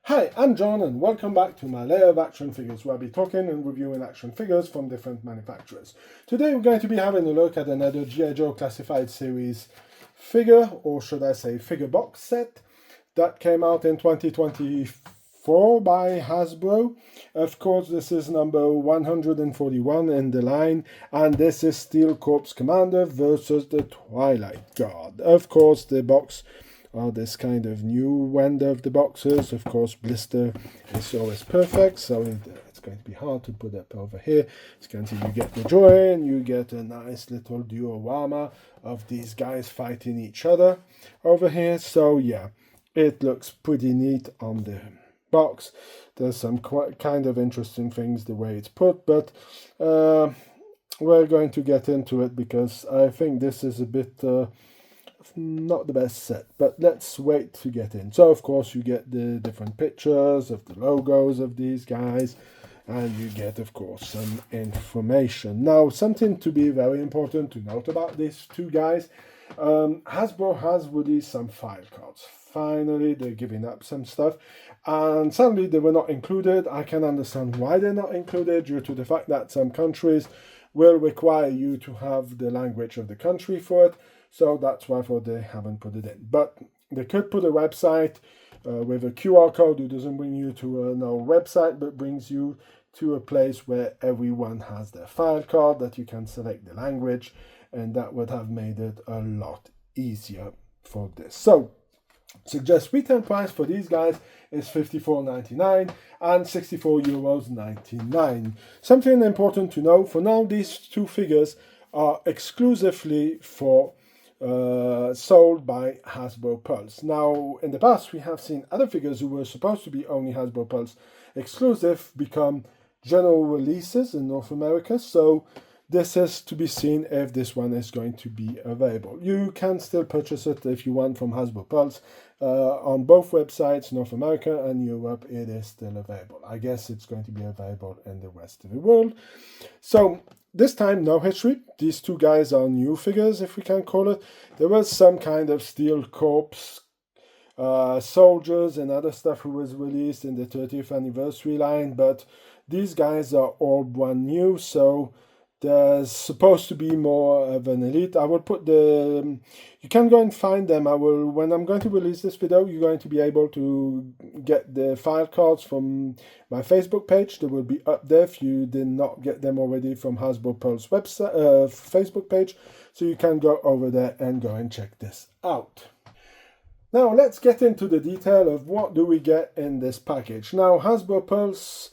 Hi, I'm John and welcome back to my Lair of Action Figures, where I'll be talking and reviewing action figures from different manufacturers. Today we're going to be having a look at another I.Joe Classified Series figure, or should I say figure box set, that came out in 2024 by Hasbro. Of course, this is number 141 in the line, and this is Steel Corps Commander versus the Twilight Guard. Of course, the box are this kind of new end of the boxes. Of course, blister is always perfect, so it's going to be hard to put up over here. It's going to, you get the joy and you get a nice little diorama of these guys fighting each other over here. So yeah, it looks pretty neat on the box. There's some quite kind of interesting things the way it's put, but we're going to get into it because I think this is a bit not the best set, but let's wait to get in. So of course you get the different pictures of the logos of these guys, and you get of course some information. Now, something to be very important to note about these two guys, Hasbro has released some file cards. Finally, they're giving up some stuff, and sadly they were not included. I can understand why they're not included, due to the fact that some countries will require you to have the language of the country for it. So that's why they haven't put it in. But they could put a website with a QR code who doesn't bring you to no website, but brings you to a place where everyone has their file card, that you can select the language, and that would have made it a lot easier for this. So suggest retail price for these guys is €54.99 and €64.99. Something important to know, for now these two figures are exclusively for sold by Hasbro Pulse. Now, in the past, we have seen other figures who were supposed to be only Hasbro Pulse exclusive become general releases in North America. So this is to be seen if this one is going to be available. You can still purchase it if you want from Hasbro Pulse on both websites, North America and Europe. It is still available. I guess it's going to be available in the rest of the world. So this time, no history. These two guys are new figures, if we can call it. There was some kind of Steel Corps soldiers and other stuff who was released in the 30th anniversary line, but these guys are all brand new, so there's supposed to be more of an elite. I will put the, you can go and find them. When I'm going to release this video, you're going to be able to get the file cards from my Facebook page. They will be up there if you did not get them already from Hasbro Pulse website, Facebook page. So you can go over there and go and check this out. Now let's get into the detail of what do we get in this package. Now, Hasbro Pulse,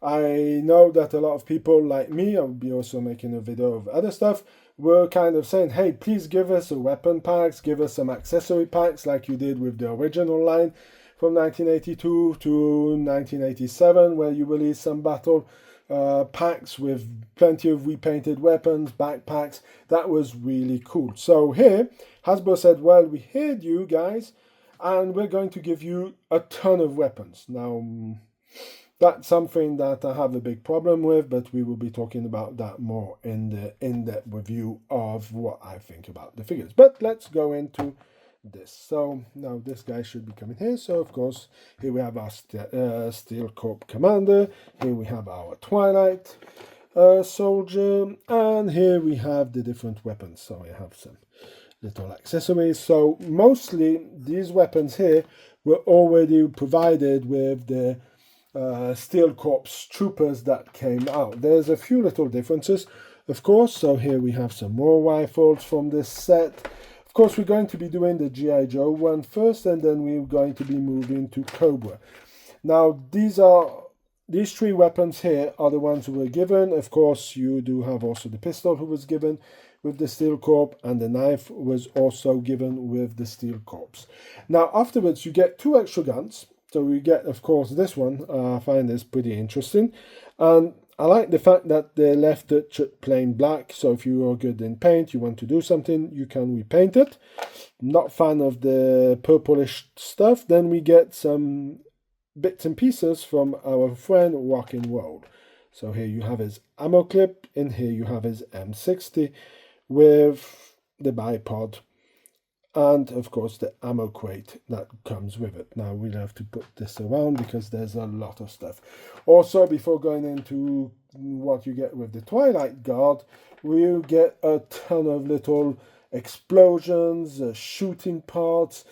I know that a lot of people like me, I'll be also making a video of other stuff, were kind of saying, hey, please give us a weapon packs, give us some accessory packs like you did with the original line from 1982 to 1987, where you released some battle packs with plenty of repainted weapons, backpacks. That was really cool. So here, Hasbro said, well, we heard you guys, and we're going to give you a ton of weapons. Now, that's something that I have a big problem with, but we will be talking about that more in the in-depth review of what I think about the figures. But let's go into this. So now this guy should be coming here. So of course, here we have our Steel Corps Commander. Here we have our Twilight soldier, and here we have the different weapons. So I have some little accessories. So mostly these weapons here were already provided with the Steel Corps troopers that came out. There's a few little differences, of course. So here we have some more rifles from this set. Of course, we're going to be doing the G.I. Joe one first, and then we're going to be moving to Cobra. Now, these three weapons here are the ones who were given. Of course, you do have also the pistol who was given with the Steel Corps, and the knife was also given with the Steel Corps. Now, afterwards, you get two extra guns. So we get, of course, this one. I find this pretty interesting. And I like the fact that they left it plain black. So if you are good in paint, you want to do something, you can repaint it. Not fan of the purplish stuff. Then we get some bits and pieces from our friend Rock and Roll. So here you have his ammo clip. In here you have his M60 with the bipod. and of course the ammo crate that comes with it. Now we'll have to put this around because there's a lot of stuff. Also, before going into what you get with the Twilight Guard, we'll get a ton of little explosions, shooting parts,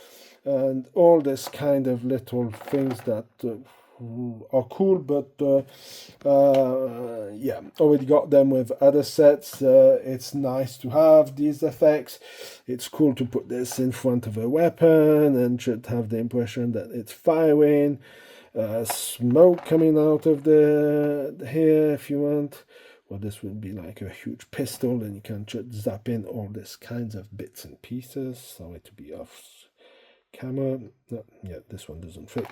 and all this kind of little things that are cool, but yeah, already got them with other sets. It's nice to have these effects. It's cool to put this in front of a weapon and should have the impression that it's firing. Smoke coming out of the here if you want. Well, this would be like a huge pistol, and you can just zap in all these kinds of bits and pieces. Sorry to be off camera. No, yeah, this one doesn't fit,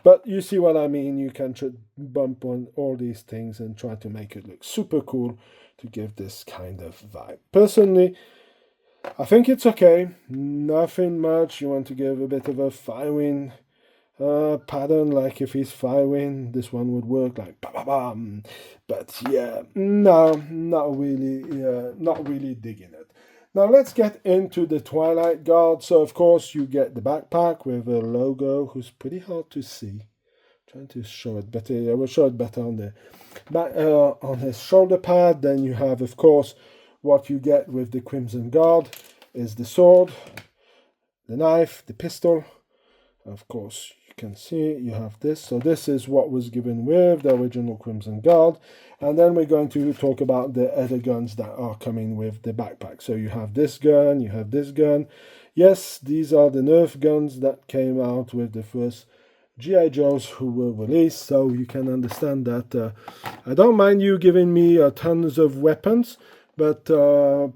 but you see what I mean. You can just bump on all these things and try to make it look super cool to give this kind of vibe. Personally, I think it's okay. Nothing much. You want to give a bit of a firing pattern, like if he's firing, this one would work like ba ba bam. But yeah, no, not really digging it. Now let's get into the Twilight Guard. So of course you get the backpack with a logo, who's pretty hard to see. Trying to show it better. I will show it better on the back, on his shoulder pad. Then you have, of course, what you get with the Crimson Guard is the sword, the knife, the pistol. Of course, you can see you have this. So this is what was given with the original Crimson Guard. And then we're going to talk about the other guns that are coming with the backpack. So you have this gun, you have this gun. Yes, these are the Nerf guns that came out with the first I Joes who were released. So you can understand that I don't mind you giving me tons of weapons, but the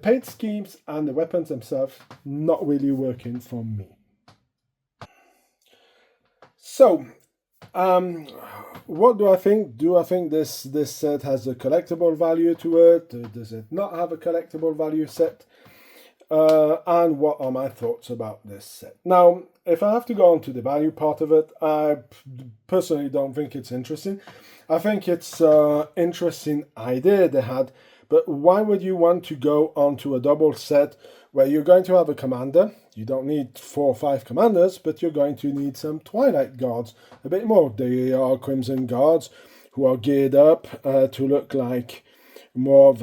paint schemes and the weapons themselves not really working for me. So, what do I think? Do I think this set has a collectible value to it? Does it not have a collectible value set? And what are my thoughts about this set? Now, if I have to go on to the value part of it, I personally don't think it's interesting. I think it's an interesting idea they had, but why would you want to go onto a double set where you're going to have a commander? You don't need 4 or 5 commanders, but you're going to need some Twilight Guards, a bit more. They are Crimson Guards who are geared up to look like more of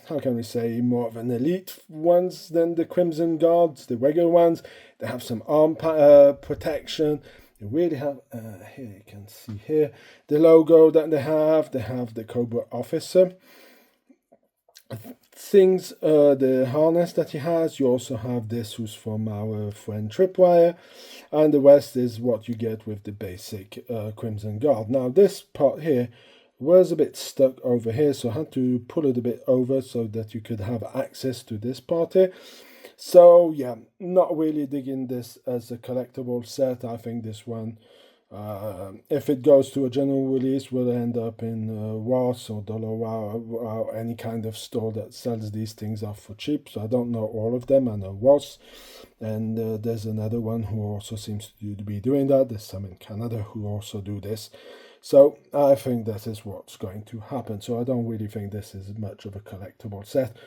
how can we say, more of an elite ones than the Crimson Guards, the regular ones. They have some arm protection. They really have, here you can see here, the logo that they have. They have the Cobra officer things, the harness that he has. You also have this, who's from our friend Tripwire, and the rest is what you get with the basic Crimson Guard. Now this part here was a bit stuck over here, so I had to pull it a bit over so that you could have access to this part here. So yeah, not really digging this as a collectible set. I think this one, if it goes to a general release, will end up in Ross or Dollar or any kind of store that sells these things off for cheap. So I don't know all of them. I know Ross, and there's another one who also seems to be doing that. There's some in Canada who also do this. So I think that is what's going to happen. So I don't really think this is much of a collectible set.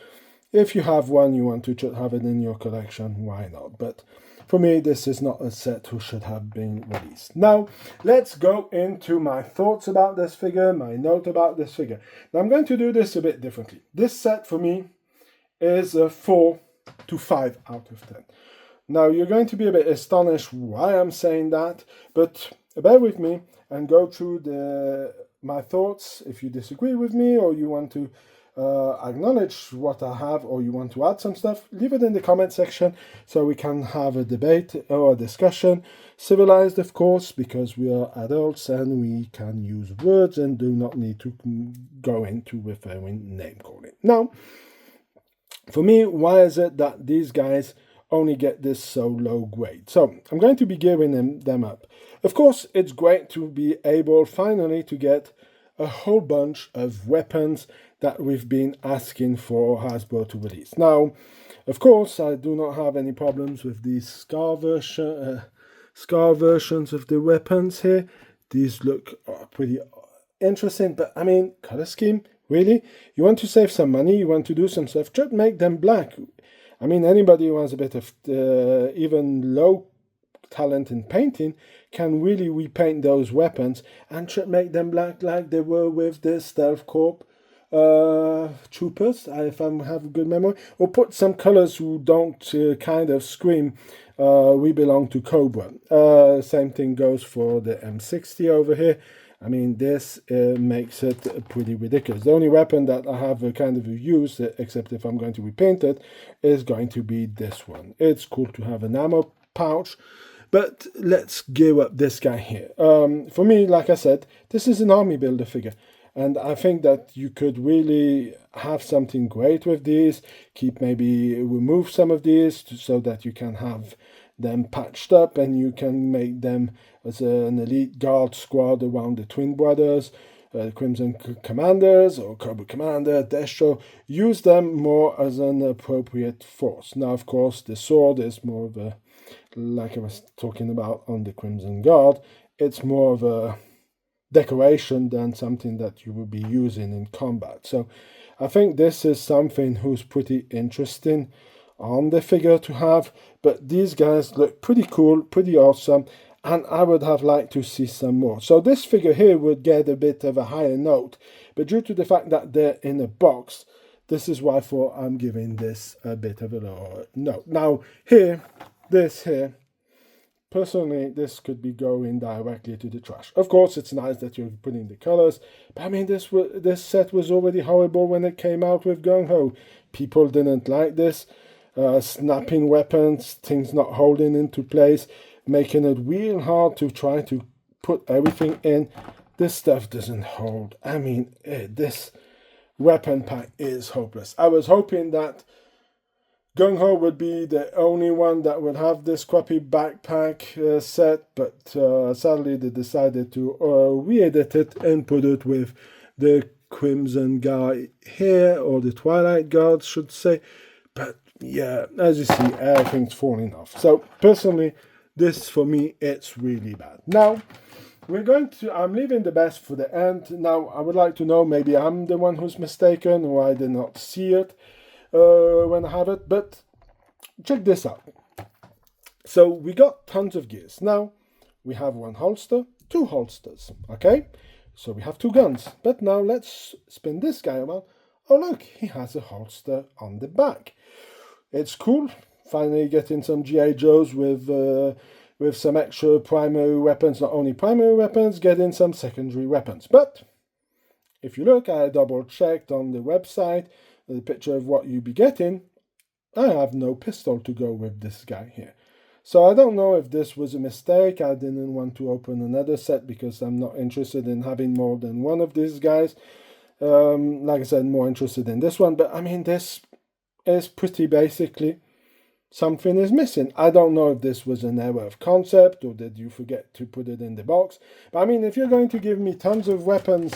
If you have one, you want to have it in your collection, why not? But for me, this is not a set who should have been released. Now, let's go into my thoughts about this figure, my note about this figure. Now, I'm going to do this a bit differently. This set, for me, is a 4 to 5 out of 10. Now, you're going to be a bit astonished why I'm saying that, but bear with me and go through my thoughts. If you disagree with me or you want to acknowledge what I have, or you want to add some stuff, leave it in the comment section so we can have a debate or a discussion. Civilized, of course, because we are adults and we can use words and do not need to go into referring name calling. Now, for me, why is it that these guys only get this so low grade? So I'm going to be giving them up. Of course, it's great to be able finally to get a whole bunch of weapons that we've been asking for Hasbro to release. Now, of course, I do not have any problems with these scar versions of the weapons here. These look pretty interesting, but I mean, color scheme, really? You want to save some money, you want to do some stuff, just make them black. I mean, anybody who has a bit of even low talent in painting can really repaint those weapons and make them black like they were with the Stealth Corps troopers, if I have a good memory, or put some colors who don't kind of scream we belong to Cobra. Same thing goes for the M60 over here. I mean, this makes it pretty ridiculous. The only weapon that I have a kind of use, except if I'm going to repaint it, is going to be this one. It's cool to have an ammo pouch, but let's gear up this guy here. For me, like I said, this is an army builder figure. And I think that you could really have something great with these. Remove some of these so that you can have them patched up and you can make them as an elite guard squad around the twin brothers, Crimson Commanders or Cobra Commander, Destro. Use them more as an appropriate force. Now, of course, the sword is more of a, like I was talking about on the Crimson Guard, it's more of a decoration than something that you will be using in combat. So I think this is something who's pretty interesting on the figure to have, but these guys look pretty cool, pretty awesome, and I would have liked to see some more. So this figure here would get a bit of a higher note, but due to the fact that they're in a box, this is why I'm giving this a bit of a lower note. Now this here, personally, this could be going directly to the trash. Of course, it's nice that you're putting the colors, but I mean, this set was already horrible when it came out with Gung Ho. People didn't like this. Snapping weapons, things not holding into place, making it real hard to try to put everything in. This stuff doesn't hold. I mean, this weapon pack is hopeless. I was hoping that Gung Ho would be the only one that would have this crappy backpack set, but sadly they decided to re-edit it and put it with the Crimson Guard here, or the Twilight Guard, should say. But yeah, as you see, everything's falling off. So personally, this for me, it's really bad. Now, I'm leaving the best for the end. Now, I would like to know, maybe I'm the one who's mistaken, or I did not see it when I have it, but check this out. So we got tons of gears. Now, we have one holster, two holsters, okay? So we have two guns. But now let's spin this guy around. Oh, look, he has a holster on the back. It's cool, finally getting some G.I. Joes with some extra primary weapons, not only primary weapons, getting some secondary weapons. But if you look, I double-checked on the website, the picture of what you'd be getting, I have no pistol to go with this guy here. So I don't know if this was a mistake. I didn't want to open another set because I'm not interested in having more than one of these guys. Like I said, more interested in this one. But I mean, this is pretty basically something is missing. I don't know if this was an error of concept or did you forget to put it in the box. But I mean, if you're going to give me tons of weapons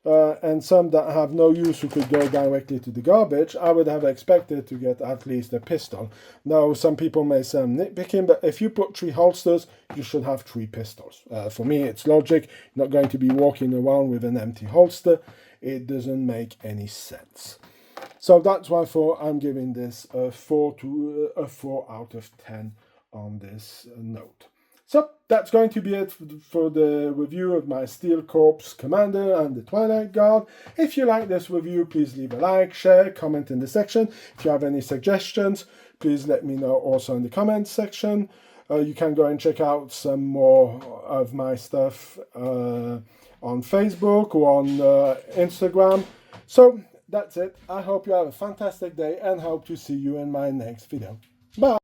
and some that have no use who could go directly to the garbage, I would have expected to get at least a pistol. Now, some people may say I'm nitpicking, but if you put 3 holsters, you should have 3 pistols. For me, it's logic. You're not going to be walking around with an empty holster. It doesn't make any sense. So that's why I'm giving this a 4 out of 10 on this note. So that's going to be it for the review of my Steel Corps Commander and the Twilight Guard. If you like this review, please leave a like, share, comment in the section. If you have any suggestions, please let me know also in the comments section. You can go and check out some more of my stuff on Facebook or on Instagram. So that's it. I hope you have a fantastic day and hope to see you in my next video. Bye!